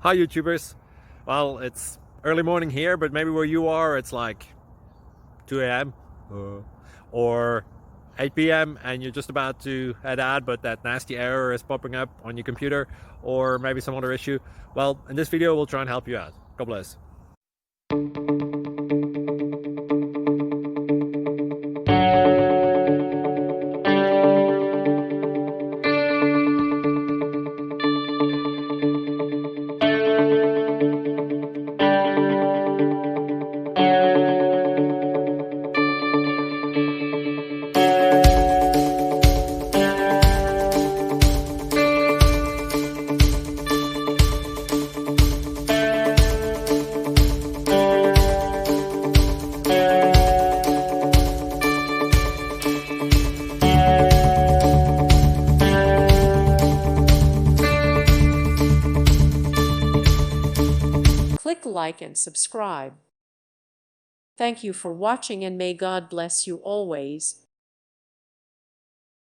Hi YouTubers. Well, it's early morning here, but maybe where you are it's like 2 a.m. or 8 p.m. and you're just about to head out, but that nasty error is popping up on your computer, or maybe some other issue. Well, in this video we'll try and help you out. God bless. Click like and subscribe. Thank you for watching, and may God bless you always.